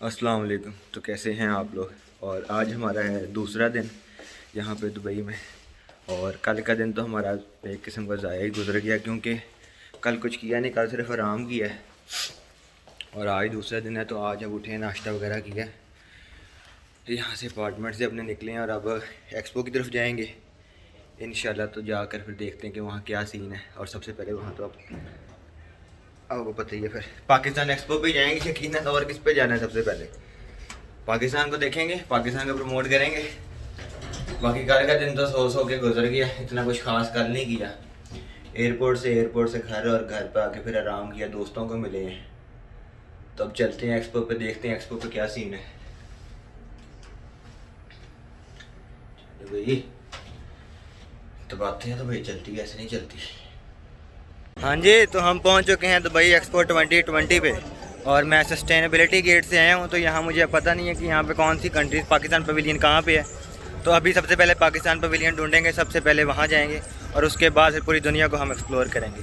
अस्सलाम वालेकुम। तो कैसे हैं आप लोग। और आज हमारा है दूसरा दिन यहाँ पे दुबई में। और कल का दिन तो हमारा एक किस्म का ज़ाया ही गुजर गया, क्योंकि कल कुछ किया नहीं, कल सिर्फ आराम किया है। और आज दूसरा दिन है, तो आज अब उठे, नाश्ता वगैरह किया, तो यहाँ से अपार्टमेंट से अपने निकले हैं और अब एक्सपो की तरफ जाएंगे इंशाल्लाह। तो जाकर फिर देखते हैं कि वहाँ क्या सीन है। और सबसे पहले वहाँ तो अब आपको पता ही है, फिर पाकिस्तान एक्सपो पे जाएंगे यकीनन। और किस पे जाना है, सबसे पहले पाकिस्तान को देखेंगे, पाकिस्तान को प्रमोट करेंगे। बाकी कल का दिन तो सो के गुजर गया, इतना कुछ खास कल नहीं किया। एयरपोर्ट से घर, और घर पे आके फिर आराम किया, दोस्तों को मिले हैं। तो अब चलते हैं एक्सपो पे, देखते हैं एक्सपो पे क्या सीन है। चलो भाई, तो बातें हैं तो भाई चलती है, ऐसे नहीं चलती। हाँ जी, तो हम पहुंच चुके हैं दुबई एक्सपो 2020 पे। और मैं सस्टेनेबिलिटी गेट से आया हूँ, तो यहाँ मुझे पता नहीं है कि यहाँ पे कौन सी कंट्रीज़, पाकिस्तान पवेलियन कहाँ पे है। तो अभी सबसे पहले पाकिस्तान पवेलियन ढूंढेंगे, सबसे पहले वहाँ जाएंगे और उसके बाद फिर पूरी दुनिया को हम एक्सप्लोर करेंगे।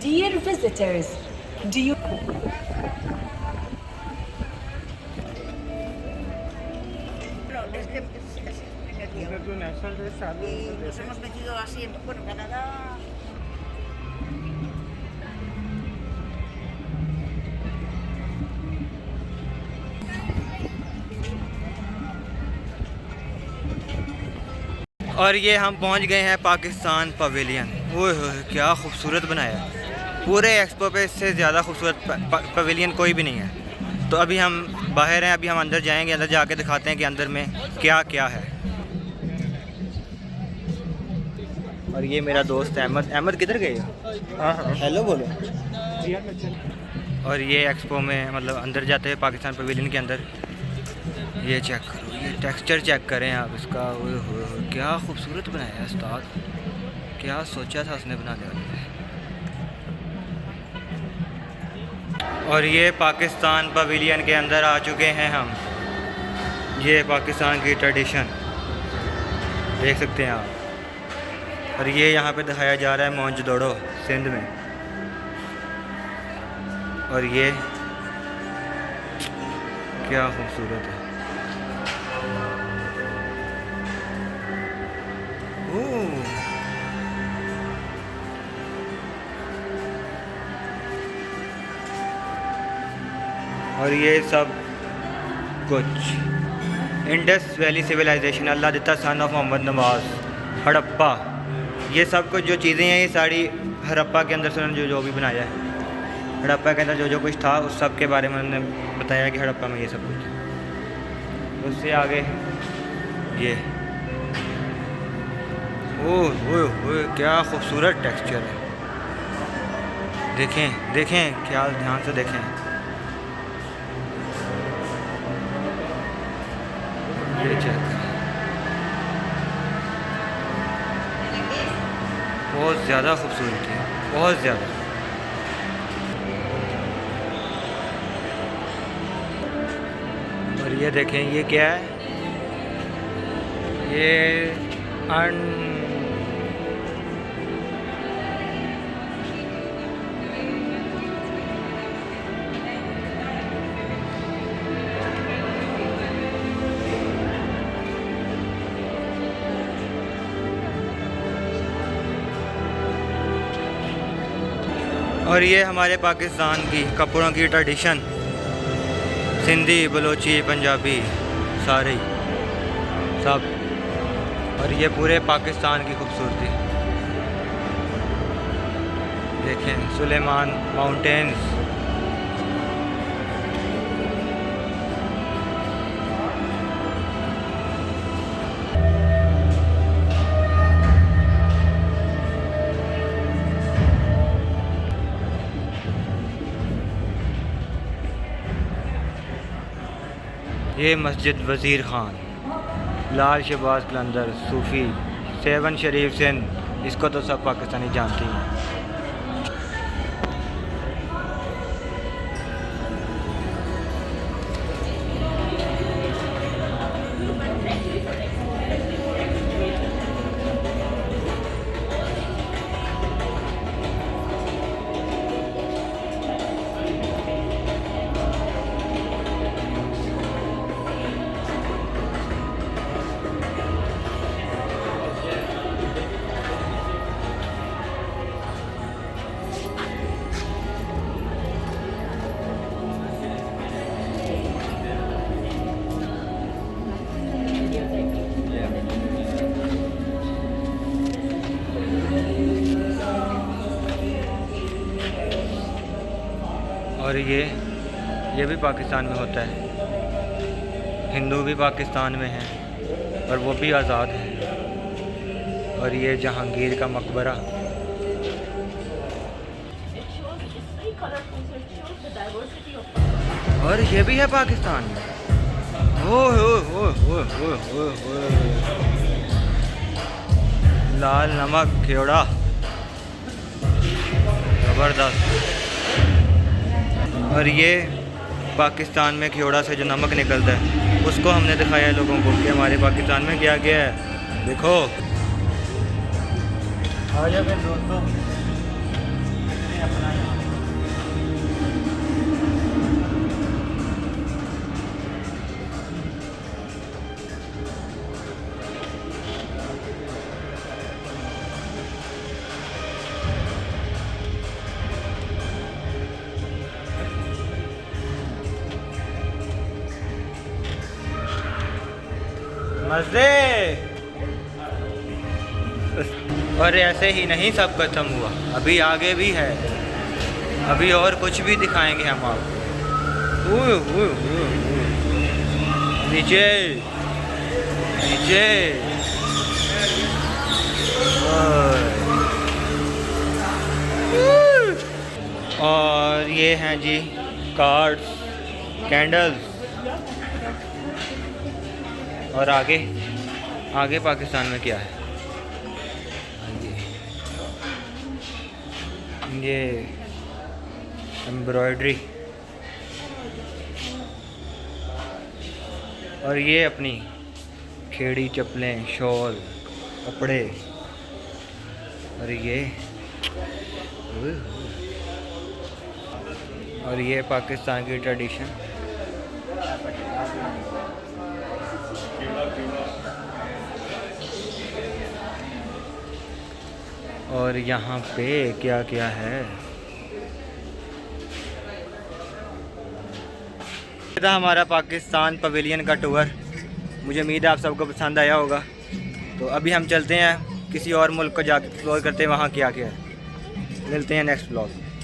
Dear visitors, do you Nos hemos metido así, bueno, Canadá. और ये हम पहुंच गए हैं पाकिस्तान पवेलियन। ओह क्या खूबसूरत बनाया है। पूरे एक्सपो पे इससे ज़्यादा खूबसूरत पवेलियन कोई भी नहीं है। तो अभी हम बाहर हैं, अभी हम अंदर जाएंगे, अंदर जाके दिखाते हैं कि अंदर में क्या क्या है। और ये मेरा दोस्त अहमद। अहमद किधर गए? हाँ हेलो बोलो। और ये एक्सपो में मतलब अंदर जाते हैं पाकिस्तान पवेलियन के अंदर। ये चेक करो, ये टेक्सचर चेक करें आप इसका। ओए होए क्या खूबसूरत बनाया है उस्ताद, क्या सोचा था उसने बनाने वाले ने। और ये पाकिस्तान पवेलियन के अंदर आ चुके हैं हम। ये पाकिस्तान की ट्रेडिशन देख सकते हैं आप। और ये यहाँ पे दिखाया जा रहा है मोहनजोदड़ो सिंध में। और ये क्या खूबसूरत है। और ये सब कुछ इंडस वैली सिविलाइजेशन, अल्लाह दिता सन ऑफ मोहम्मद नवाज, हड़प्पा, ये सब कुछ जो चीज़ें हैं ये सारी हड़प्पा के अंदर से उन्होंने जो भी बनाया है। हड़प्पा के अंदर जो कुछ था उस सब के बारे में उन्होंने बताया कि हड़प्पा में ये सब कुछ। उससे आगे ये ओह क्या खूबसूरत टेक्सचर है। देखें देखें, क्या ध्यान से देखें। ये चेक करें, बहुत ज़्यादा खूबसूरत है, बहुत ज़्यादा। और ये देखें, ये क्या है, ये और ये हमारे पाकिस्तान की कपड़ों की ट्रेडिशन, सिंधी, बलोची, पंजाबी, सारे सब। और ये पूरे पाकिस्तान की खूबसूरती देखें, सुलेमान माउंटेन्स। ये मस्जिद वज़ीर ख़ान, लाल शहबाज कलंदर सूफ़ी, सेवन शरीफ सिंध, इसको तो सब पाकिस्तानी जानते हैं। और ये भी पाकिस्तान में होता है। हिंदू भी पाकिस्तान में हैं और वो भी आज़ाद हैं। और ये जहांगीर का मकबरा। और ये भी है पाकिस्तान में। ओ लाल नमक खेड़ा, ज़बरदस्त। और ये पाकिस्तान में खेड़ा से जो नमक निकलता है उसको हमने दिखाया है लोगों को कि हमारे पाकिस्तान में क्या क्या है। देखो आ जाओ दोस्तों। मज़े। और ऐसे ही नहीं सब खत्म हुआ, अभी आगे भी है, अभी और कुछ भी दिखाएंगे हम आपको। नीचे नीचे। और ये हैं जी कार्ड्स, कैंडल्स। और आगे पाकिस्तान में क्या है? ये एम्ब्रॉयडरी। और ये अपनी खेड़ी चप्पलें, शॉल, कपड़े। और ये पाकिस्तान की ट्रेडिशन। और यहाँ पे क्या क्या है? ये था हमारा पाकिस्तान पवेलियन का टूर। मुझे उम्मीद है आप सबको पसंद आया होगा। तो अभी हम चलते हैं किसी और मुल्क को जाकर एक्सप्लोर करते हैं वहाँ क्या क्या है। मिलते हैं नेक्स्ट ब्लॉग।